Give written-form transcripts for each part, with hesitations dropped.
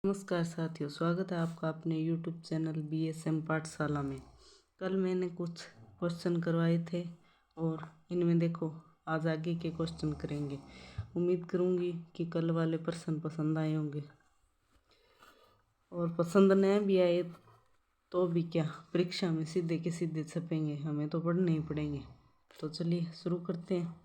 नमस्कार साथियों, स्वागत है आपका अपने YouTube चैनल BSM पाठशाला में। कल मैंने कुछ क्वेश्चन करवाए थे और इनमें देखो आज आगे के क्वेश्चन करेंगे। उम्मीद करूँगी कि कल वाले प्रश्न पसंद आए होंगे, और पसंद न भी आए तो भी क्या, परीक्षा में सीधे के सीधे छपेंगे, हमें तो पढ़ने ही पड़ेंगे। तो चलिए शुरू करते हैं।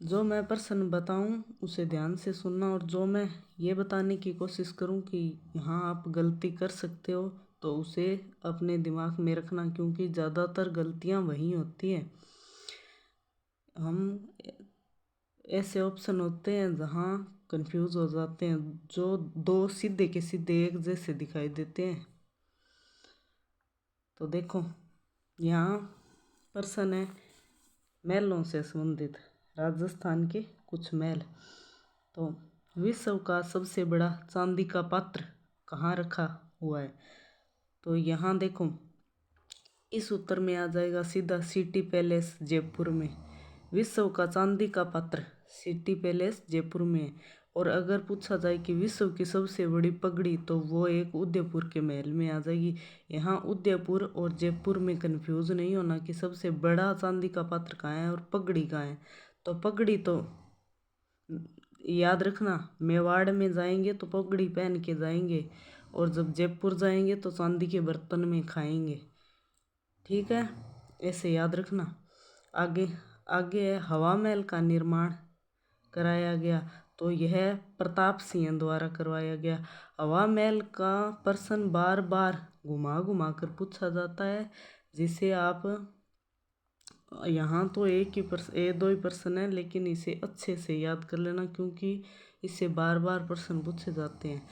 जो मैं प्रश्न बताऊं उसे ध्यान से सुनना, और जो मैं ये बताने की कोशिश करूं कि यहाँ आप गलती कर सकते हो तो उसे अपने दिमाग में रखना, क्योंकि ज़्यादातर गलतियाँ वहीं होती हैं। हम ऐसे ऑप्शन होते हैं जहाँ कंफ्यूज हो जाते हैं, जो दो सीधे के सीधे एक जैसे दिखाई देते हैं। तो देखो यहाँ प्रश्न है महलों से संबंधित, राजस्थान के कुछ महल। तो विश्व का सबसे बड़ा चांदी का पात्र कहाँ रखा हुआ है? तो यहाँ देखो इस उत्तर में आ जाएगा सीधा सिटी पैलेस जयपुर में। विश्व का चांदी का पात्र सिटी पैलेस जयपुर में है। और अगर पूछा जाए कि विश्व की सबसे बड़ी पगड़ी, तो वो एक उदयपुर के महल में आ जाएगी। यहाँ उदयपुर और जयपुर में कंफ्यूज नहीं होना कि सबसे बड़ा चांदी का पात्र कहाँ है और पगड़ी कहाँ है। तो पगड़ी तो याद रखना, मेवाड़ में जाएंगे तो पगड़ी पहन के जाएंगे, और जब जयपुर जाएंगे तो चांदी के बर्तन में खाएंगे। ठीक है, ऐसे याद रखना। आगे आगे है हवा महल का निर्माण कराया गया, तो यह प्रताप सिंह द्वारा करवाया गया। हवा महल का प्रश्न बार बार घुमा घुमा कर पूछा जाता है, जिसे आप यहाँ तो दो ही प्रश्न है, लेकिन इसे अच्छे से याद कर लेना, क्योंकि इससे बार बार प्रश्न पूछे जाते हैं।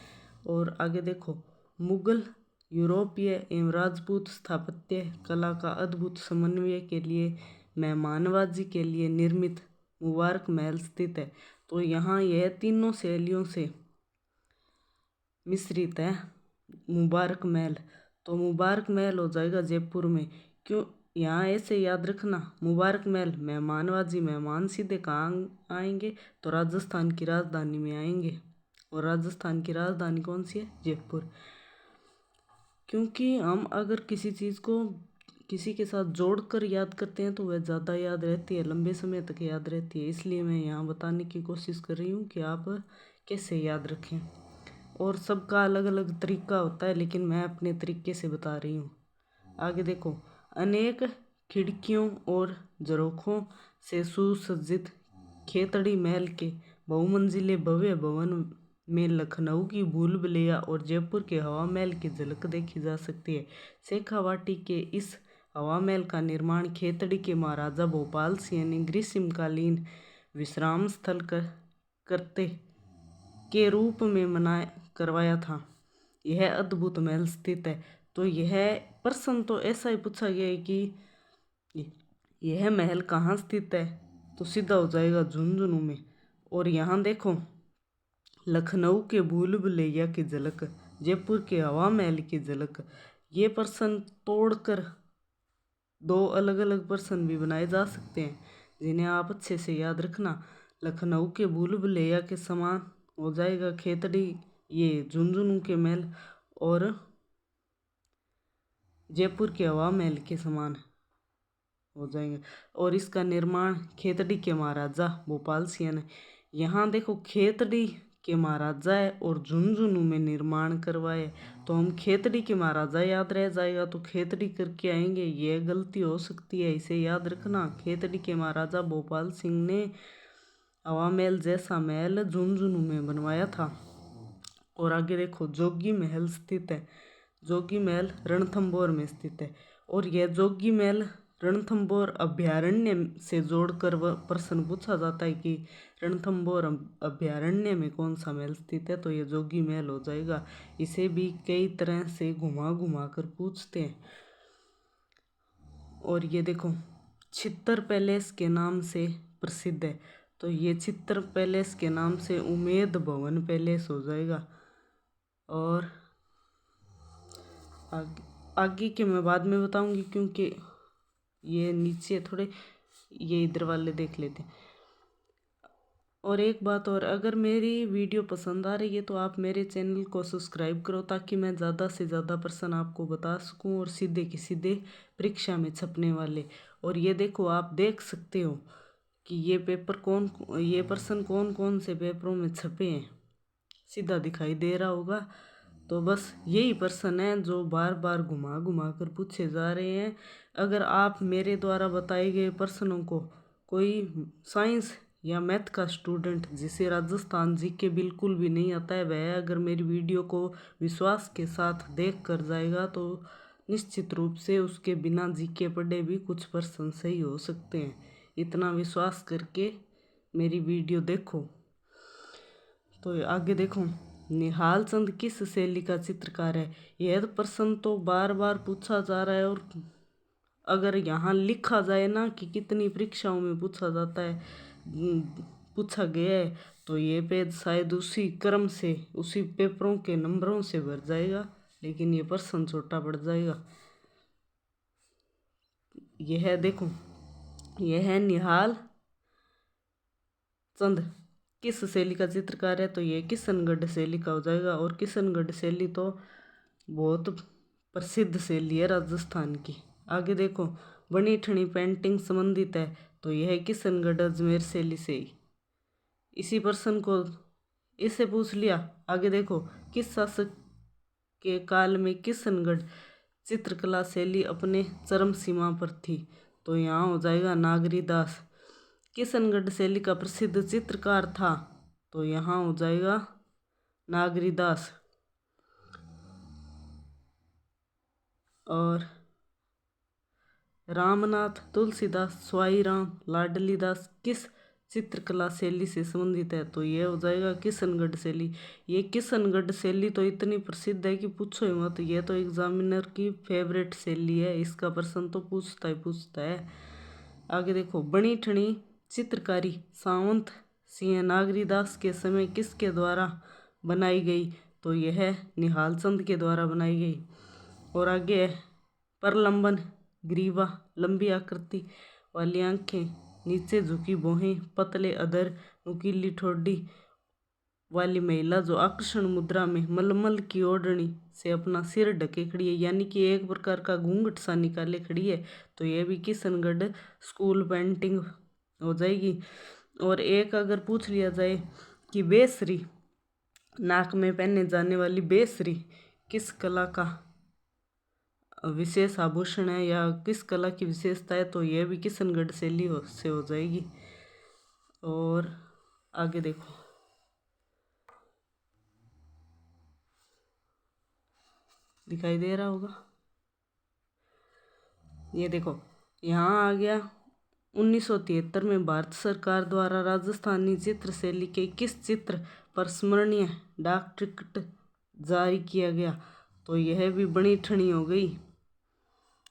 और आगे देखो मुगल, यूरोपीय एवं राजपूत स्थापत्य कला का अद्भुत समन्वय के लिए मेहमानवाजी के लिए निर्मित मुबारक महल स्थित है। तो यहाँ यह तीनों शैलियों से मिश्रित है मुबारक महल। तो मुबारक महल हो जाएगा जयपुर में। क्यों, यहाँ ऐसे याद रखना, मुबारक महल मेहमानवाजी, मेहमान सीधे कहाँ आएंगे? तो राजस्थान की राजधानी में आएंगे, और राजस्थान की राजधानी कौन सी है? जयपुर। क्योंकि हम अगर किसी चीज़ को किसी के साथ जोड़कर याद करते हैं तो वह ज़्यादा याद रहती है, लंबे समय तक याद रहती है। इसलिए मैं यहाँ बताने की कोशिश कर रही हूँ कि आप कैसे याद रखें। और सबका अलग अलग तरीका होता है, लेकिन मैं अपने तरीके से बता रही हूँ। आगे देखो अनेक खिड़कियों और झरोखों से सुसज्जित खेतड़ी महल के बहुमंजिले भव्य भवन में लखनऊ की भूल भुलैया और जयपुर के हवा महल की झलक देखी जा सकती है। शेखावाटी के इस हवा महल का निर्माण खेतड़ी के महाराजा भोपाल सिंह ने ग्रीष्मकालीन विश्राम स्थल करते के रूप में करवाया था। यह अद्भुत महल स्थित है। तो यह प्रश्न तो ऐसा ही पूछा गया है कि यह महल कहाँ स्थित है, तो सीधा हो जाएगा झुंझुनू में। और यहाँ देखो लखनऊ के भूल भुलैया की झलक, जयपुर के हवा महल की झलक। ये प्रश्न तोड़कर दो अलग अलग प्रश्न भी बनाए जा सकते हैं, जिन्हें आप अच्छे से याद रखना। लखनऊ के भूल भुलैया के समान हो जाएगा खेतड़ी, ये झुंझुनू के महल, और जयपुर के हवा महल के समान हो जाएंगे। और इसका निर्माण खेतड़ी के महाराजा भोपाल सिंह ने। यहाँ देखो खेतड़ी के महाराजा है और झुंझुनू में निर्माण करवाए, तो हम खेतड़ी के महाराजा याद रह जाएगा तो खेतड़ी करके आएंगे, यह गलती हो सकती है, इसे याद रखना। खेतड़ी के महाराजा भोपाल सिंह ने हवा महल जैसा महल झुंझुनू में बनवाया था। और आगे देखो जोगी महल स्थित है। जोगी महल रणथंभौर में स्थित है, और यह जोगी महल रणथंभौर अभ्यारण्य से जोड़कर वह प्रश्न पूछा जाता है कि रणथंभौर अभ्यारण्य में कौन सा महल स्थित है, तो यह जोगी महल हो जाएगा। इसे भी कई तरह से घुमा घुमा कर पूछते हैं। और ये देखो चित्तर पैलेस के नाम से प्रसिद्ध है, तो ये चित्तर पैलेस के नाम से उमेद भवन पैलेस हो जाएगा। और आगे के मैं बाद में बताऊंगी, क्योंकि ये नीचे थोड़े, ये इधर वाले देख लेते हैं। और एक बात और, अगर मेरी वीडियो पसंद आ रही है तो आप मेरे चैनल को सब्सक्राइब करो, ताकि मैं ज़्यादा से ज़्यादा प्रश्न आपको बता सकूं और सीधे के सीधे परीक्षा में छपने वाले। और ये देखो, आप देख सकते हो कि ये प्रश्न कौन कौन से पेपरों में छपे हैं, सीधा दिखाई दे रहा होगा। तो बस यही प्रश्न है जो बार बार घुमा घुमा कर पूछे जा रहे हैं। अगर आप मेरे द्वारा बताए गए प्रश्नों को, कोई साइंस या मैथ का स्टूडेंट जिसे राजस्थान जीके बिल्कुल भी नहीं आता है, वह अगर मेरी वीडियो को विश्वास के साथ देख कर जाएगा तो निश्चित रूप से उसके बिना जीके पढ़े भी कुछ प्रश्न सही हो सकते हैं। इतना विश्वास करके मेरी वीडियो देखो। तो आगे देखो, निहाल चंद किस शैली का चित्रकार है। यह प्रश्न तो बार बार पूछा जा रहा है, और अगर यहाँ लिखा जाए ना कि कितनी परीक्षाओं में पूछा जाता है, पूछा गया है, तो ये पेज शायद उसी क्रम से, उसी पेपरों के नंबरों से भर जाएगा, लेकिन ये प्रश्न छोटा पड़ जाएगा। यह देखो, यह है निहाल चंद किस शैली का चित्रकार है, तो ये किशनगढ़ शैली का हो जाएगा। और किशनगढ़ शैली तो बहुत प्रसिद्ध शैली है राजस्थान की। आगे देखो, बनी ठनी पेंटिंग संबंधित है, तो यह किशनगढ़ अजमेर शैली से ही। इसी प्रश्न को इससे पूछ लिया। आगे देखो, किस शासक के काल में किशनगढ़ चित्रकला शैली अपने चरम सीमा पर थी, तो यहाँ हो जाएगा नागरीदास। किशनगढ़ शैली का प्रसिद्ध चित्रकार था, तो यहाँ हो जाएगा नागरीदास। और रामनाथ, तुलसीदास, स्वाई राम, लाडली दास किस चित्रकला शैली से संबंधित है, तो ये हो जाएगा किशनगढ़ शैली। ये किशनगढ़ शैली तो इतनी प्रसिद्ध है कि पूछो ही मत, ये तो एग्जामिनर की फेवरेट शैली है, इसका प्रश्न तो पूछता है। आगे देखो, बनी ठनी चित्रकारी सावंत सिंह नागरीदास के समय किसके द्वारा बनाई गई, तो यह निहाल चंद के द्वारा बनाई गई। और आगे है, प्रलंबन ग्रीवा, लंबी आकृति वाली आंखें, नीचे झुकी भौहें, पतले अधर, नुकीली ठोड़ी वाली महिला जो आकर्षण मुद्रा में मलमल की ओढ़नी से अपना सिर ढके खड़ी है, यानी कि एक प्रकार का घूंघट सा निकाले खड़ी है, तो यह भी किशनगढ़ स्कूल पेंटिंग हो जाएगी। और एक अगर पूछ लिया जाए कि बेसरी, नाक में पहने जाने वाली बेसरी किस कला का विशेष आभूषण है या किस कला की विशेषता है, तो यह भी किशनगढ़ शैली से हो जाएगी। और आगे देखो, दिखाई दे रहा होगा, ये देखो यहाँ आ गया। 1973 में भारत सरकार द्वारा राजस्थानी चित्र शैली के किस चित्र पर स्मरणीय डाक टिकट जारी किया गया, तो यह भी बनी ठनी हो गई,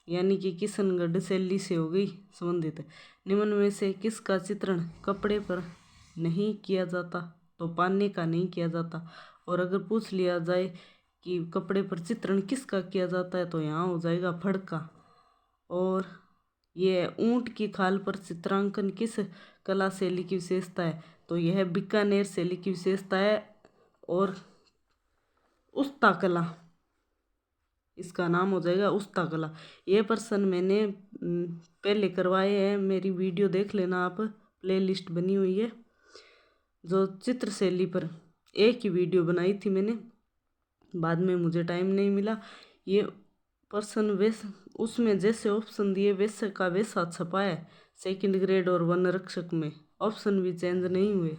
यानी कि किशनगढ़ शैली से हो गई संबंधित। निम्न में से किसका चित्रण कपड़े पर नहीं किया जाता, तो पाने का नहीं किया जाता। और अगर पूछ लिया जाए कि कपड़े पर चित्रण किसका किया जाता है, तो यहाँ हो जाएगा फड़ का। और ये ऊंट की खाल पर चित्रांकन किस कला शैली की विशेषता है, तो यह बीकानेर शैली की विशेषता है। और उस्ता कला, इसका नाम हो जाएगा उस्ता कला। ये प्रश्न मैंने पहले करवाए हैं, मेरी वीडियो देख लेना आप, प्लेलिस्ट बनी हुई है जो चित्र शैली पर, एक ही वीडियो बनाई थी मैंने, बाद में मुझे टाइम नहीं मिला। ये प्रश्न वैसे उसमें जैसे ऑप्शन दिए वैसे का वैसा छपा है, सेकंड ग्रेड और वन रक्षक में ऑप्शन भी चेंज नहीं हुए।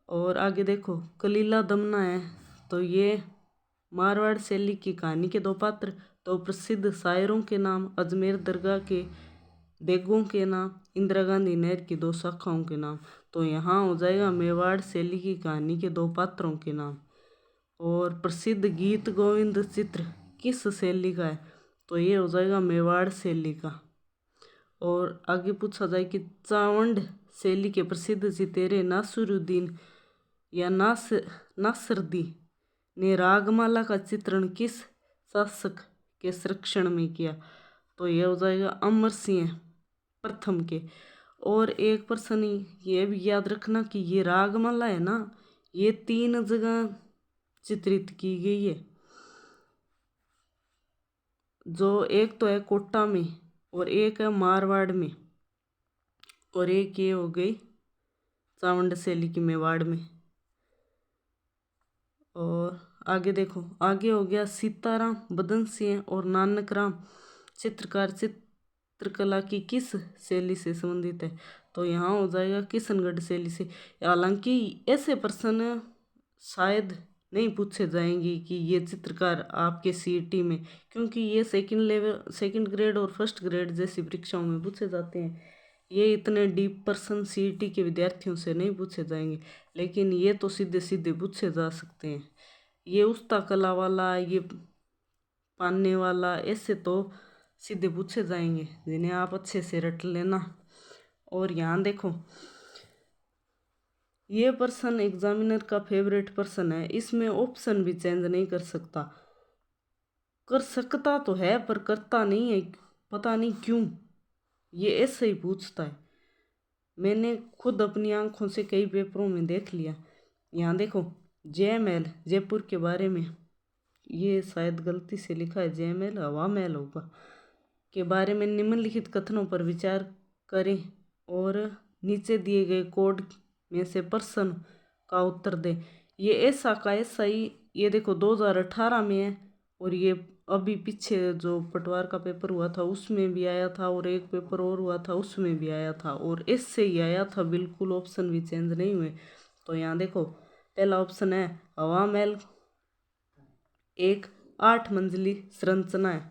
और आगे देखो, कलीला दमना है, तो ये मारवाड़ शैली की कहानी के दो पात्र, तो प्रसिद्ध शायरों के नाम, अजमेर दरगाह के देगों के नाम, इंदिरा गांधी नहर की दो शाखाओं के नाम, तो यहाँ हो जाएगा मेवाड़ शैली की कहानी के दो पात्रों के नाम। और प्रसिद्ध गीत गोविंद चित्र किस शैली का है, तो ये हो जाएगा मेवाड़ शैली का। और आगे पूछा जाए कि चावंड शैली के प्रसिद्ध चितेरे नासिरुद्दीन या नासरदी ने रागमाला का चित्रण किस शासक के संरक्षण में किया, तो यह हो जाएगा अमर सिंह प्रथम के। और एक प्रश्न ये भी याद रखना कि ये रागमाला है ना, ये 3 जगह चित्रित की गई है। जो एक तो है कोटा में, और एक है मारवाड़ में, और एक ये हो गई चावंड शैली की मेवाड़ में। और आगे देखो, आगे हो गया सीताराम बदन सिंह और नानक राम चित्रकार चित्रकला की किस शैली से संबंधित है, तो यहाँ हो जाएगा किशनगढ़ शैली से। हालांकि ऐसे प्रश्न शायद नहीं पूछे जाएंगे कि ये चित्रकार आपके सीईटी में, क्योंकि ये सेकंड ग्रेड और फर्स्ट ग्रेड जैसी परीक्षाओं में पूछे जाते हैं। ये इतने डीप प्रश्न सीईटी के विद्यार्थियों से नहीं पूछे जाएंगे, लेकिन ये तो सीधे सीधे पूछे जा सकते हैं। ये उस्ता कला वाला, ये पानने वाला, ऐसे तो सीधे पूछे जाएंगे, जिन्हें आप अच्छे से रट लेना। और यहाँ देखो, ये प्रश्न एग्जामिनर का फेवरेट प्रश्न है, इसमें ऑप्शन भी चेंज नहीं कर सकता। कर सकता तो है पर करता नहीं है, पता नहीं क्यों, ये ऐसे ही पूछता है। मैंने खुद अपनी आंखों से कई पेपरों में देख लिया। यहाँ देखो, जय महल जयपुर के बारे में, ये शायद गलती से लिखा है जय महल, हवा महल होगा, के बारे में निम्नलिखित कथनों पर विचार करें और नीचे दिए गए कोड में से प्रश्न का उत्तर दें। ये ऐसा का ऐसा ही, ये देखो 2018 में है, और ये अभी पीछे जो पटवार का पेपर हुआ था उसमें भी आया था, और एक पेपर और हुआ था उसमें भी आया था, और इससे ही आया था, बिल्कुल ऑप्शन भी चेंज नहीं हुए। तो यहाँ देखो, पहला ऑप्शन है हवा महल एक 8 मंजिली संरचना है।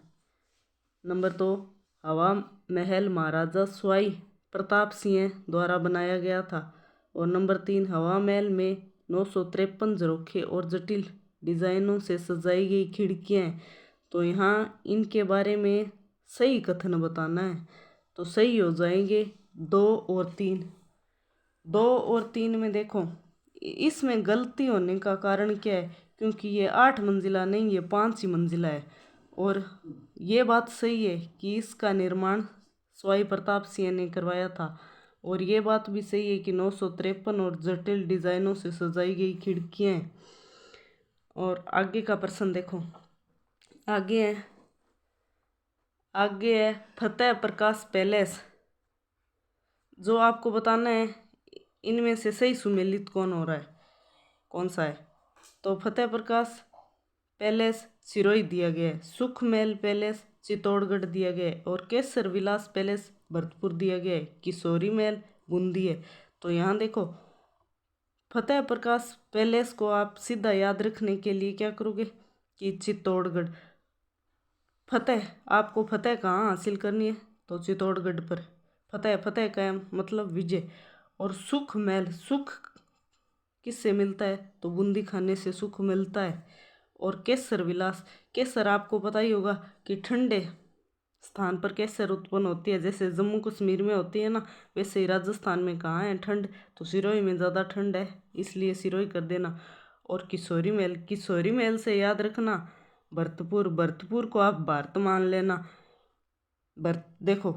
नंबर 2, हवा महल महाराजा स्वाई प्रताप सिंह द्वारा बनाया गया था। और नंबर 3, हवा महल में 953 झरोखे और जटिल डिजाइनों से सजाई गई खिड़कियाँ हैं। तो यहाँ इनके बारे में सही कथन बताना है, तो सही हो जाएंगे 2 और 3। 2 और 3 में देखो, इसमें गलती होने का कारण क्या है, क्योंकि ये 8 मंजिला नहीं, ये 5 ही मंजिला है। और ये बात सही है कि इसका निर्माण स्वाई प्रताप सिंह ने करवाया था, और ये बात भी सही है कि 953 और जटिल डिजाइनों से सजाई गई खिड़कियाँ हैं। और आगे का प्रश्न देखो, आगे है फतेह प्रकाश पैलेस। जो आपको बताना है इनमें से सही सुमेलित कौन हो रहा है, कौन सा है। तो फतेह प्रकाश पैलेस सिरोही दिया गया है, सुखमहल पैलेस चित्तौड़गढ़ दिया गया है, और केसर विलास पैलेस भरतपुर दिया गया है, किशोरी महल बूंदी है। तो यहाँ देखो, फतेह प्रकाश पैलेस को आप सीधा याद रखने के लिए क्या करोगे कि चित्तौड़गढ़। फतेह, आपको फतेह कहाँ हासिल करनी है, तो चित्तौड़गढ़ पर। फतेह का मतलब विजय। और सुख महल, सुख किससे मिलता है, तो बूंदी खाने से सुख मिलता है। और केसर विलास, केसर आपको पता ही होगा कि ठंडे स्थान पर केसर उत्पन्न होती है, जैसे जम्मू कश्मीर में होती है ना, वैसे ही राजस्थान में कहाँ है ठंड, तो सिरोही में ज़्यादा ठंड है, इसलिए सिरोही कर देना। और किशोरी महल, किशोरी महल से याद रखना भरतपुर, भरतपुर को आप भारत मान लेना। देखो,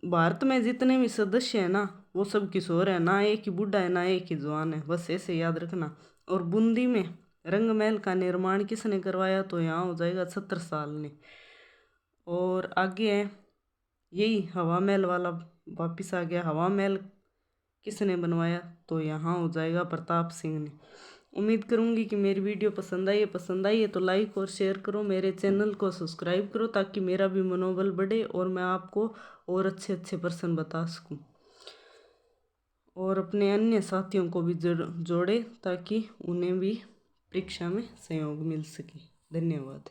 भारत में जितने भी सदस्य हैं ना, वो सब किशोर है, ना एक ही बूढ़ा है ना एक ही जवान है, बस ऐसे याद रखना। और बूंदी में रंग महल का निर्माण किसने करवाया, तो यहाँ हो जाएगा छत्रसाल ने। और आगे है यही हवा महल वाला, वापिस आ गया, हवा महल किसने बनवाया, तो यहाँ हो जाएगा प्रताप सिंह ने। उम्मीद करूँगी कि मेरी वीडियो पसंद आई है तो लाइक और शेयर करो, मेरे चैनल को सब्सक्राइब करो, ताकि मेरा भी मनोबल बढ़े और मैं आपको और अच्छे अच्छे प्रश्न बता सकूं, और अपने अन्य साथियों को भी जोड़े ताकि उन्हें भी परीक्षा में सहयोग मिल सके। धन्यवाद।